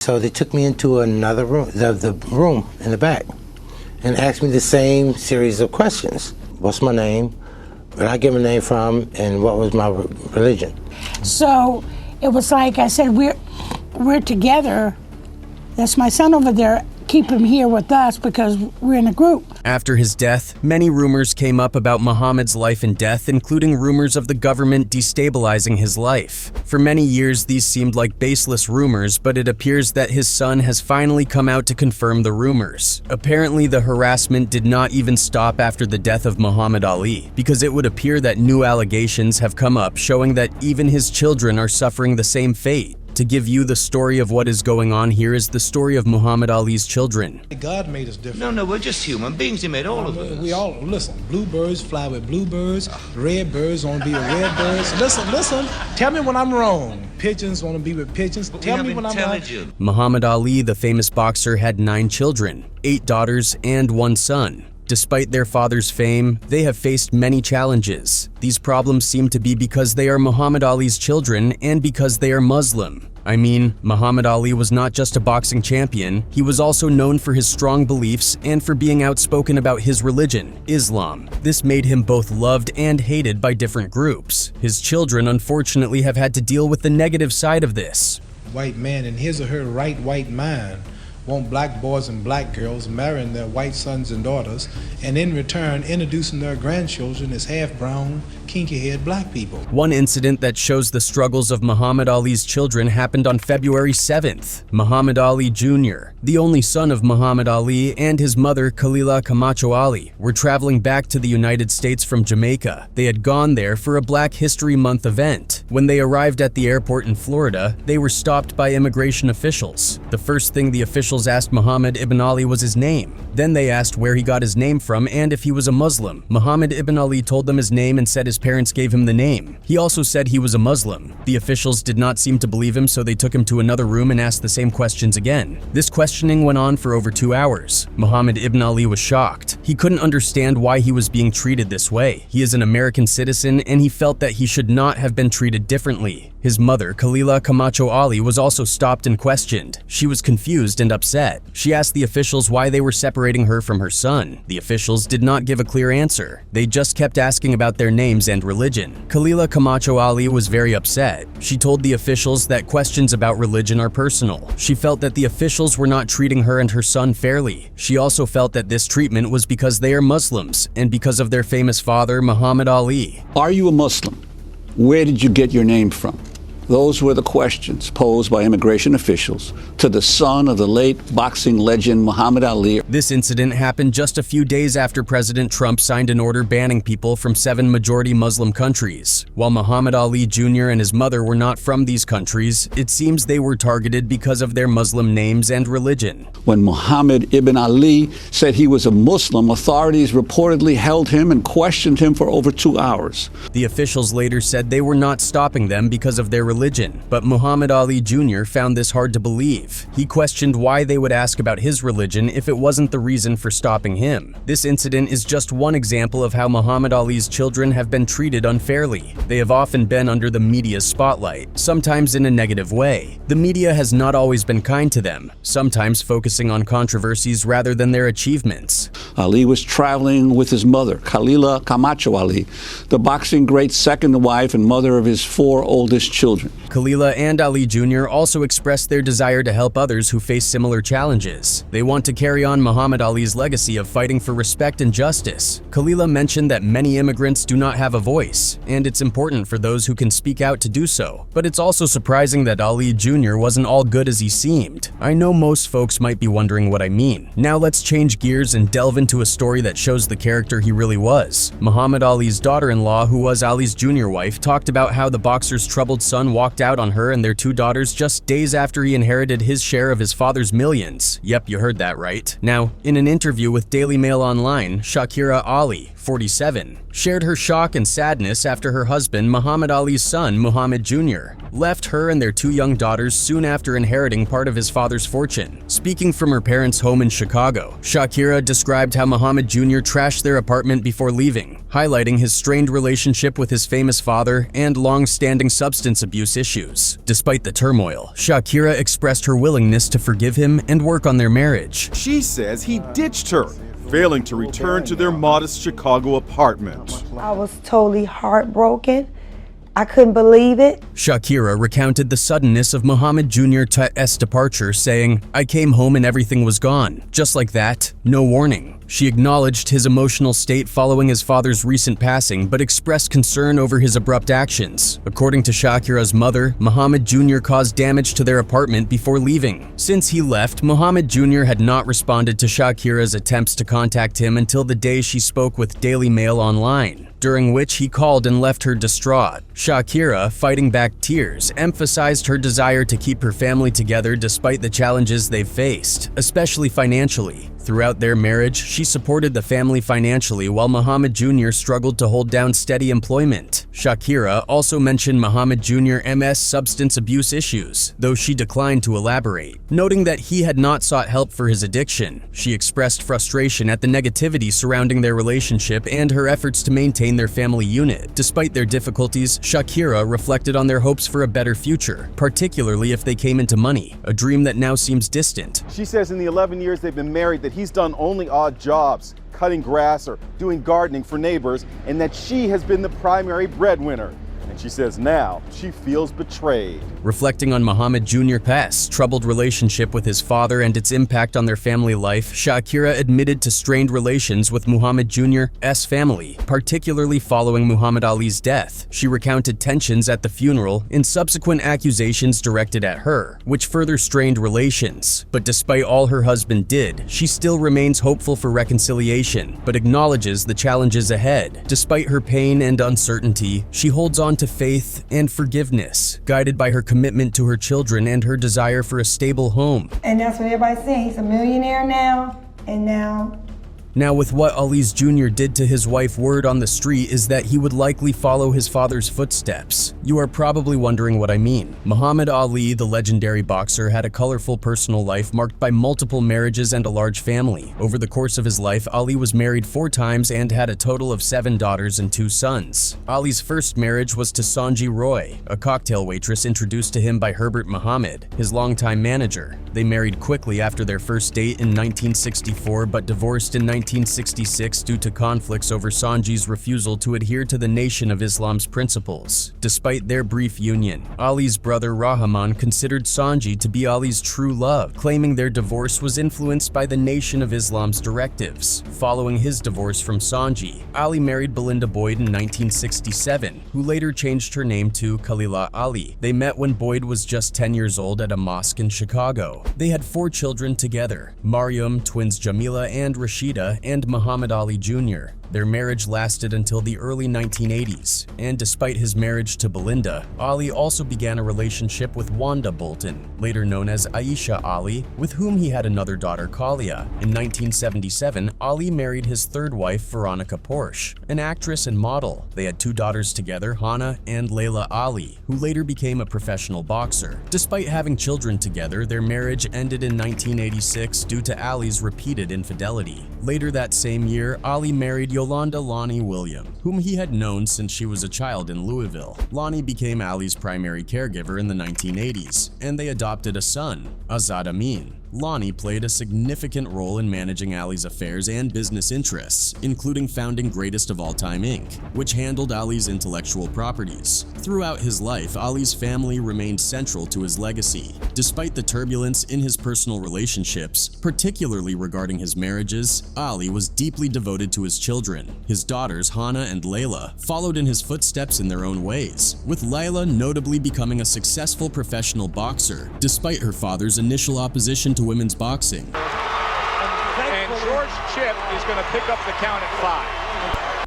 So they took me into another room, the room in the back, and asked me the same series of questions. What's my name? Where did I get my name from? And what was my religion? So it was like I said, we're together. That's my son over there. Keep him here with us because we're in a group. After his death, many rumors came up about Muhammad's life and death, including rumors of the government destabilizing his life. For many years, these seemed like baseless rumors, but it appears that his son has finally come out to confirm the rumors. Apparently, the harassment did not even stop after the death of Muhammad Ali, because it would appear that new allegations have come up showing that even his children are suffering the same fate. To give you the story of what is going on here is the story of Muhammad Ali's children. God made us different. No, we're just human beings. He made all of us. We all, listen, bluebirds fly with bluebirds, red birds want to be with red birds. Listen, tell me when I'm wrong. Pigeons want to be with pigeons. Tell me when I'm wrong. Muhammad Ali, the famous boxer, had 9 children, 8 daughters, and 1 son. Despite their father's fame, they have faced many challenges. These problems seem to be because they are Muhammad Ali's children and because they are Muslim. I mean, Muhammad Ali was not just a boxing champion, he was also known for his strong beliefs and for being outspoken about his religion, Islam. This made him both loved and hated by different groups. His children, unfortunately, have had to deal with the negative side of this. White man in his or her right white mind want black boys and black girls marrying their white sons and daughters, and in return introducing their grandchildren as half-brown, kinky-haired black people. One incident that shows the struggles of Muhammad Ali's children happened on February 7th. Muhammad Ali Jr., the only son of Muhammad Ali, and his mother Khalilah Camacho-Ali were traveling back to the United States from Jamaica. They had gone there for a Black History Month event. When they arrived at the airport in Florida, they were stopped by immigration officials. The first thing the officials asked Muhammad ibn Ali was his name. Then they asked where he got his name from and if he was a Muslim. Muhammad ibn Ali told them his name and said his parents gave him the name. He also said he was a Muslim. The officials did not seem to believe him, so they took him to another room and asked the same questions again. This questioning went on for over 2 hours. Muhammad ibn Ali was shocked. He couldn't understand why he was being treated this way. He is an American citizen and he felt that he should not have been treated differently. His mother, Khalilah Camacho-Ali, was also stopped and questioned. She was confused and upset. She asked the officials why they were separating her from her son. The officials did not give a clear answer. They just kept asking about their names and religion. Khalilah Camacho-Ali was very upset. She told the officials that questions about religion are personal. She felt that the officials were not treating her and her son fairly. She also felt that this treatment was because they are Muslims and because of their famous father, Muhammad Ali. Are you a Muslim? Where did you get your name from? Those were the questions posed by immigration officials to the son of the late boxing legend Muhammad Ali. This incident happened just a few days after President Trump signed an order banning people from 7 majority Muslim countries. While Muhammad Ali Jr. and his mother were not from these countries, it seems they were targeted because of their Muslim names and religion. When Muhammad ibn Ali said he was a Muslim, authorities reportedly held him and questioned him for over 2 hours. The officials later said they were not stopping them because of their religion, but Muhammad Ali Jr. found this hard to believe. He questioned why they would ask about his religion if it wasn't the reason for stopping him. This incident is just one example of how Muhammad Ali's children have been treated unfairly. They have often been under the media's spotlight, sometimes in a negative way. The media has not always been kind to them, sometimes focusing on controversies rather than their achievements. Ali was traveling with his mother, Khalilah Camacho-Ali, the boxing great's second wife and mother of his 4 oldest children. Khalilah and Ali Jr. also expressed their desire to help others who face similar challenges. They want to carry on Muhammad Ali's legacy of fighting for respect and justice. Khalilah mentioned that many immigrants do not have a voice, and it's important for those who can speak out to do so. But it's also surprising that Ali Jr. wasn't all good as he seemed. I know most folks might be wondering what I mean. Now let's change gears and delve into a story that shows the character he really was. Muhammad Ali's daughter-in-law, who was Ali's junior wife, talked about how the boxer's troubled son walked out on her and their 2 daughters just days after he inherited his share of his father's millions. Yep, you heard that right. Now, in an interview with Daily Mail Online, Shakira Ali, 47, shared her shock and sadness after her husband, Muhammad Ali's son, Muhammad Jr., left her and their 2 young daughters soon after inheriting part of his father's fortune. Speaking from her parents' home in Chicago, Shakira described how Muhammad Jr. trashed their apartment before leaving, highlighting his strained relationship with his famous father and long-standing substance abuse abuse issues. Despite the turmoil, Shakira expressed her willingness to forgive him and work on their marriage. She says he ditched her, failing to return to their modest Chicago apartment. I was totally heartbroken. I couldn't believe it. Shakira recounted the suddenness of Muhammad Jr.'s departure, saying, "I came home and everything was gone. Just like that, no warning." She acknowledged his emotional state following his father's recent passing, but expressed concern over his abrupt actions. According to Shakira's mother, Muhammad Jr. caused damage to their apartment before leaving. Since he left, Muhammad Jr. had not responded to Shakira's attempts to contact him until the day she spoke with Daily Mail Online, during which he called and left her distraught. Shakira, fighting back tears, emphasized her desire to keep her family together despite the challenges they've faced, especially financially. Throughout their marriage, she supported the family financially while Muhammad Jr. struggled to hold down steady employment. Shakira also mentioned Muhammad Jr.'s substance abuse issues, though she declined to elaborate. Noting that he had not sought help for his addiction, she expressed frustration at the negativity surrounding their relationship and her efforts to maintain their family unit. Despite their difficulties, Shakira reflected on their hopes for a better future, particularly if they came into money, a dream that now seems distant. She says in the 11 years they've been married that he's done only odd jobs, cutting grass or doing gardening for neighbors, and that she has been the primary breadwinner. And she says now she feels betrayed. Reflecting on Muhammad Jr.'s troubled relationship with his father and its impact on their family life, Shakira admitted to strained relations with Muhammad Jr.'s family, particularly following Muhammad Ali's death. She recounted tensions at the funeral and subsequent accusations directed at her, which further strained relations. But despite all her husband did, she still remains hopeful for reconciliation, but acknowledges the challenges ahead. Despite her pain and uncertainty, she holds on to faith and forgiveness, guided by her commitment to her children and her desire for a stable home. And that's what everybody's saying. He's a millionaire now, and Now, with what Ali's Jr. did to his wife, word on the street is that he would likely follow his father's footsteps. You are probably wondering what I mean. Muhammad Ali, the legendary boxer, had a colorful personal life marked by multiple marriages and a large family. Over the course of his life, Ali was married 4 times and had a total of 7 daughters and 2 sons. Ali's first marriage was to Sanji Roy, a cocktail waitress introduced to him by Herbert Muhammad, his longtime manager. They married quickly after their first date in 1964, but divorced in 1966 due to conflicts over Sanji's refusal to adhere to the Nation of Islam's principles. Despite their brief union, Ali's brother Rahman considered Sanji to be Ali's true love, claiming their divorce was influenced by the Nation of Islam's directives. Following his divorce from Sanji, Ali married Belinda Boyd in 1967, who later changed her name to Khalilah Ali. They met when Boyd was just 10 years old at a mosque in Chicago. They had 4 children together: Mariam, twins Jamila and Rashida, and Muhammad Ali Jr. Their marriage lasted until the early 1980s, and despite his marriage to Belinda, Ali also began a relationship with Wanda Bolton, later known as Aisha Ali, with whom he had another daughter, Khalilah. In 1977, Ali married his 3rd wife, Veronica Porsche, an actress and model. They had 2 daughters together, Hana and Layla Ali, who later became a professional boxer. Despite having children together, their marriage ended in 1986 due to Ali's repeated infidelity. Later that same year, Ali married Yolanda Lonnie William, whom he had known since she was a child in Louisville. Lonnie became Ali's primary caregiver in the 1980s, and they adopted a son, Azad Amin. Lonnie played a significant role in managing Ali's affairs and business interests, including founding Greatest of All Time Inc., which handled Ali's intellectual properties. Throughout his life, Ali's family remained central to his legacy. Despite the turbulence in his personal relationships, particularly regarding his marriages, Ali was deeply devoted to his children. His daughters, Hana and Layla, followed in his footsteps in their own ways, with Layla notably becoming a successful professional boxer, despite her father's initial opposition to women's boxing. And George Chip is going to pick up the count at 5.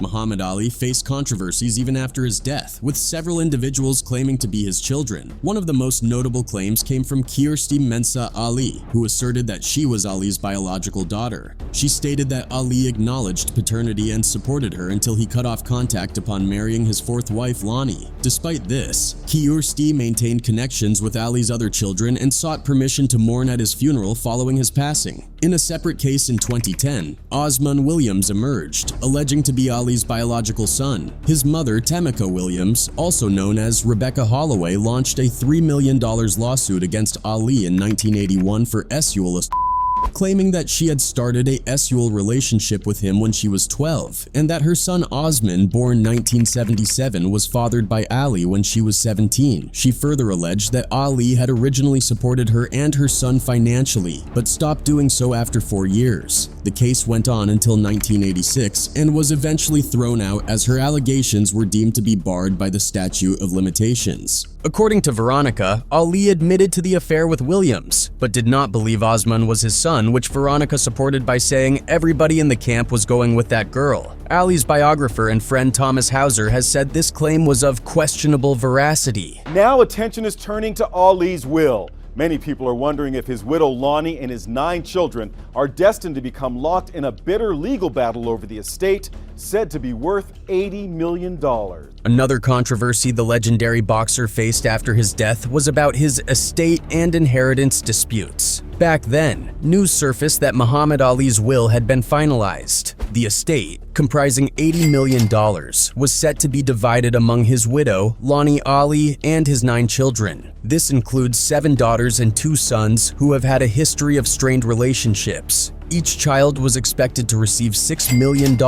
Muhammad Ali faced controversies even after his death, with several individuals claiming to be his children. One of the most notable claims came from Kirsty Mensa Ali, who asserted that she was Ali's biological daughter. She stated that Ali acknowledged paternity and supported her until he cut off contact upon marrying his 4th wife, Lonnie. Despite this, Kirsty maintained connections with Ali's other children and sought permission to mourn at his funeral following his passing. In a separate case in 2010, Osman Williams emerged, alleging to be Ali's biological son. His mother, Temeka Williams, also known as Rebecca Holloway, launched a $3 million lawsuit against Ali in 1981 for sexual assault, claiming that she had started a sexual relationship with him when she was 12, and that her son Osman, born 1977, was fathered by Ali when she was 17. She further alleged that Ali had originally supported her and her son financially, but stopped doing so after 4 years. The case went on until 1986 and was eventually thrown out as her allegations were deemed to be barred by the statute of limitations. According to Veronica, Ali admitted to the affair with Williams, but did not believe Osman was his son, which Veronica supported by saying everybody in the camp was going with that girl. Ali's biographer and friend Thomas Hauser has said this claim was of questionable veracity. Now attention is turning to Ali's will. Many people are wondering if his widow Lonnie and his 9 children are destined to become locked in a bitter legal battle over the estate, said to be worth $80 million. Another controversy the legendary boxer faced after his death was about his estate and inheritance disputes. Back then, news surfaced that Muhammad Ali's will had been finalized. The estate, comprising $80 million, was set to be divided among his widow, Lonnie Ali, and his 9 children. This includes 7 daughters and 2 sons who have had a history of strained relationships. Each child was expected to receive $6 million,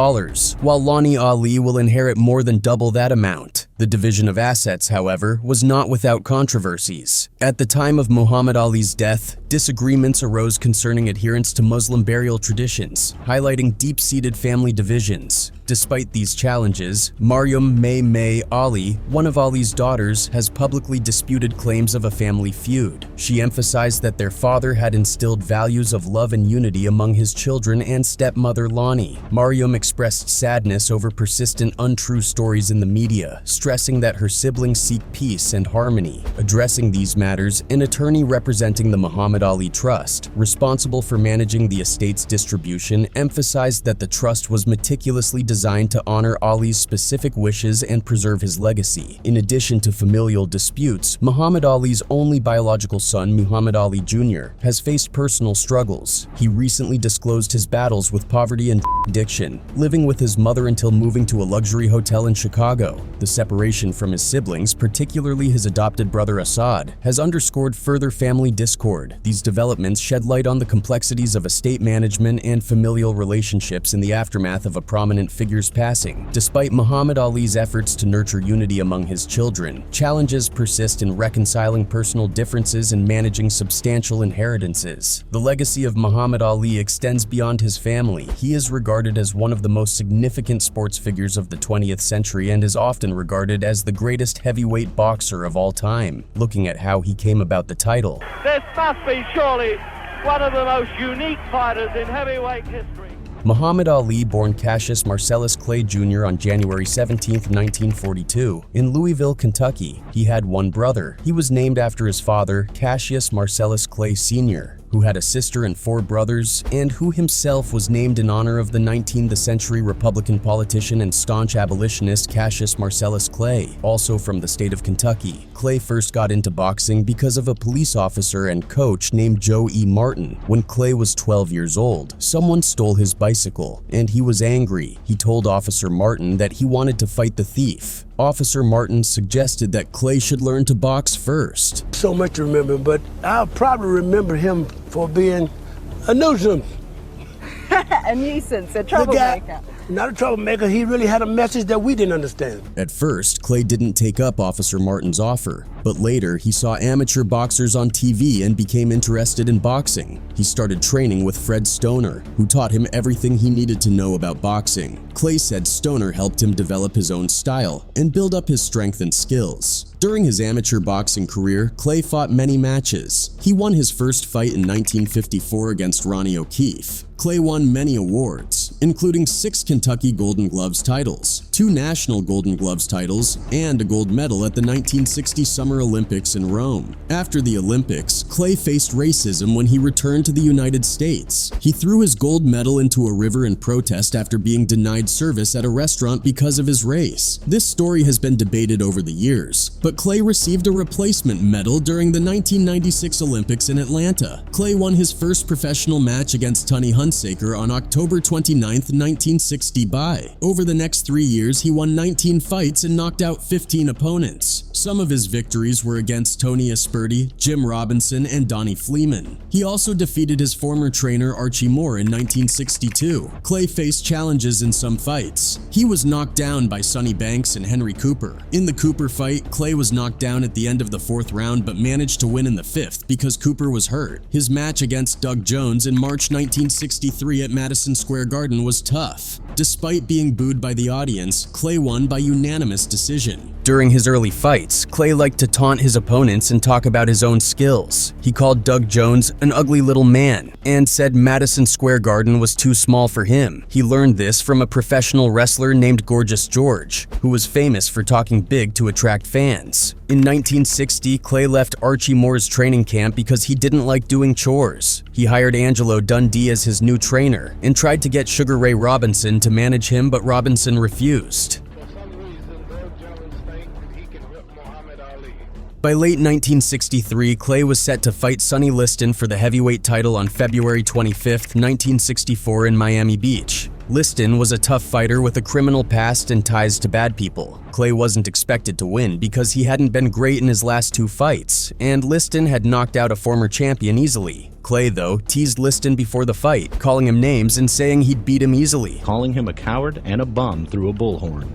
while Lonnie Ali will inherit more than double that amount. The division of assets, however, was not without controversies. At the time of Muhammad Ali's death, disagreements arose concerning adherence to Muslim burial traditions, highlighting deep-seated family divisions. Despite these challenges, Mariam May Ali, one of Ali's daughters, has publicly disputed claims of a family feud. She emphasized that their father had instilled values of love and unity among his children and stepmother Lonnie. Mariam expressed sadness over persistent untrue stories in the media, stressing that her siblings seek peace and harmony. Addressing these matters, an attorney representing the Muhammad Ali Trust, responsible for managing the estate's distribution, emphasized that the trust was meticulously designed to honor Ali's specific wishes and preserve his legacy. In addition to familial disputes, Muhammad Ali's only biological son, Muhammad Ali Jr., has faced personal struggles. He recently disclosed his battles with poverty and addiction, living with his mother until moving to a luxury hotel in Chicago. The separation from his siblings, particularly his adopted brother Assad, has underscored further family discord. These developments shed light on the complexities of estate management and familial relationships in the aftermath of a prominent figure's passing. Despite Muhammad Ali's efforts to nurture unity among his children, challenges persist in reconciling personal differences and managing substantial inheritances. The legacy of Muhammad Ali extends beyond his family. He is regarded as one of the most significant sports figures of the 20th century and is often regarded as the greatest heavyweight boxer of all time. Looking at how he came about the title, This must be surely one of the most unique fighters in heavyweight history. Muhammad Ali, born Cassius Marcellus Clay Jr. on January 17, 1942, in Louisville, Kentucky. He had one brother. He was named after his father, Cassius Marcellus Clay Sr., who had a sister and 4 brothers, and who himself was named in honor of the 19th century Republican politician and staunch abolitionist Cassius Marcellus Clay, also from the state of Kentucky. Clay first got into boxing because of a police officer and coach named Joe E. Martin. When Clay was 12 years old, someone stole his bicycle, and he was angry. He told Officer Martin that he wanted to fight the thief. Officer Martin suggested that Clay should learn to box first. So much to remember, but I'll probably remember him for being a nuisance. A nuisance, a troublemaker. Not a troublemaker, he really had a message that we didn't understand. At first, Clay didn't take up Officer Martin's offer, but later he saw amateur boxers on TV and became interested in boxing. He started training with Fred Stoner, who taught him everything he needed to know about boxing. Clay said Stoner helped him develop his own style and build up his strength and skills. During his amateur boxing career, Clay fought many matches. He won his first fight in 1954 against Ronnie O'Keefe. Clay won many awards, including 6 Kentucky Golden Gloves titles, 2 National Golden Gloves titles, and a gold medal at the 1960 Summer Summer Olympics in Rome. After the Olympics, Clay faced racism when he returned to the United States. He threw his gold medal into a river in protest after being denied service at a restaurant because of his race. This story has been debated over the years, but Clay received a replacement medal during the 1996 Olympics in Atlanta. Clay won his first professional match against Tony Hunsaker on October 29, 1960 by. Over the next 3 years, he won 19 fights and knocked out 15 opponents. Some of his victories were against Tony Asperti, Jim Robinson, and Donnie Fleeman. He also defeated his former trainer Archie Moore in 1962. Clay faced challenges in some fights. He was knocked down by Sonny Banks and Henry Cooper. In the Cooper fight, Clay was knocked down at the end of the 4th round but managed to win in the 5th because Cooper was hurt. His match against Doug Jones in March 1963 at Madison Square Garden was tough. Despite being booed by the audience, Clay won by unanimous decision. During his early fights, Clay liked to taunt his opponents and talk about his own skills. He called Doug Jones an ugly little man and said Madison Square Garden was too small for him. He learned this from a professional wrestler named Gorgeous George, who was famous for talking big to attract fans. In 1960, Clay left Archie Moore's training camp because he didn't like doing chores. He hired Angelo Dundee as his new trainer and tried to get Sugar Ray Robinson to manage him, but Robinson refused. By late 1963, Clay was set to fight Sonny Liston for the heavyweight title on February 25, 1964 in Miami Beach. Liston was a tough fighter with a criminal past and ties to bad people. Clay wasn't expected to win because he hadn't been great in his last 2 fights, and Liston had knocked out a former champion easily. Clay, though, teased Liston before the fight, calling him names and saying he'd beat him easily. Calling him a coward and a bum through a bullhorn.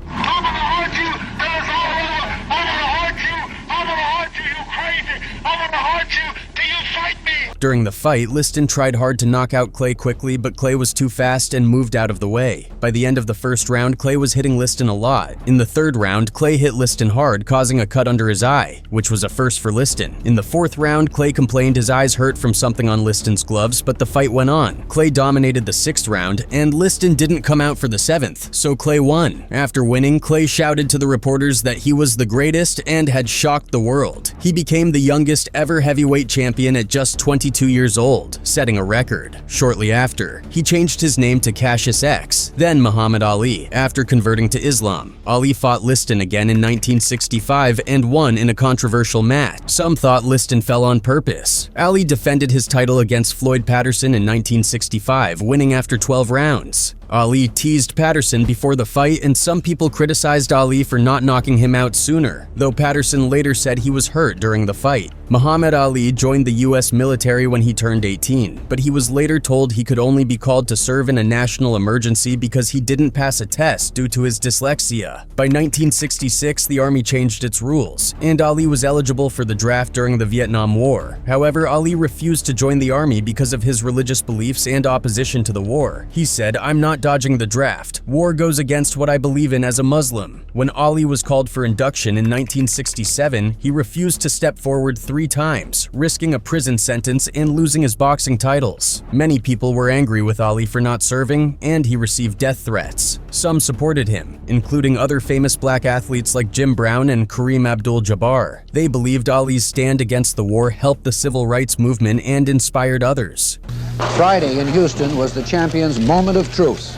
During the fight, Liston tried hard to knock out Clay quickly, but Clay was too fast and moved out of the way. By the end of the 1st round, Clay was hitting Liston a lot. In the 3rd round, Clay hit Liston hard, causing a cut under his eye, which was a first for Liston. In the 4th round, Clay complained his eyes hurt from something on Liston's gloves, but the fight went on. Clay dominated the 6th round, and Liston didn't come out for the 7th, so Clay won. After winning, Clay shouted to the reporters that he was the greatest and had shocked the world. He became the youngest ever heavyweight champion at just 22 years old, setting a record. Shortly after, he changed his name to Cassius X, then Muhammad Ali, after converting to Islam. Ali fought Liston again in 1965 and won in a controversial match. Some thought Liston fell on purpose. Ali defended his title against Floyd Patterson in 1965, winning after 12 rounds. Ali teased Patterson before the fight, and some people criticized Ali for not knocking him out sooner, though Patterson later said he was hurt during the fight. Muhammad Ali joined the U.S. military when he turned 18, but he was later told he could only be called to serve in a national emergency because he didn't pass a test due to his dyslexia. By 1966, the army changed its rules, and Ali was eligible for the draft during the Vietnam War. However, Ali refused to join the army because of his religious beliefs and opposition to the war. He said, "I'm not dodging the draft. War goes against what I believe in as a Muslim." When Ali was called for induction in 1967, he refused to step forward 3 times, risking a prison sentence and losing his boxing titles. Many people were angry with Ali for not serving, and he received death threats. Some supported him, including other famous black athletes like Jim Brown and Kareem Abdul-Jabbar. They believed Ali's stand against the war helped the civil rights movement and inspired others. Friday in Houston was the champion's moment of truth.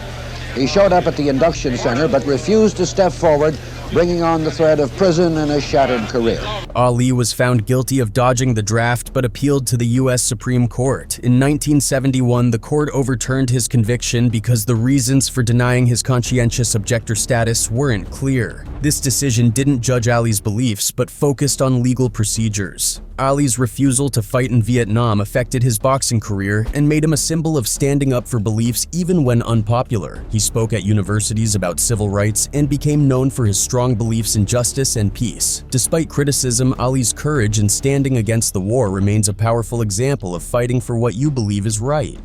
He showed up at the induction center but refused to step forward, bringing on the threat of prison and a shattered career. Ali was found guilty of dodging the draft but appealed to the U.S. Supreme Court. In 1971, the court overturned his conviction because the reasons for denying his conscientious objector status weren't clear. This decision didn't judge Ali's beliefs but focused on legal procedures. Ali's refusal to fight in Vietnam affected his boxing career and made him a symbol of standing up for beliefs even when unpopular. He spoke at universities about civil rights and became known for his strong beliefs in justice and peace. Despite criticism, Ali's courage in standing against the war remains a powerful example of fighting for what you believe is right.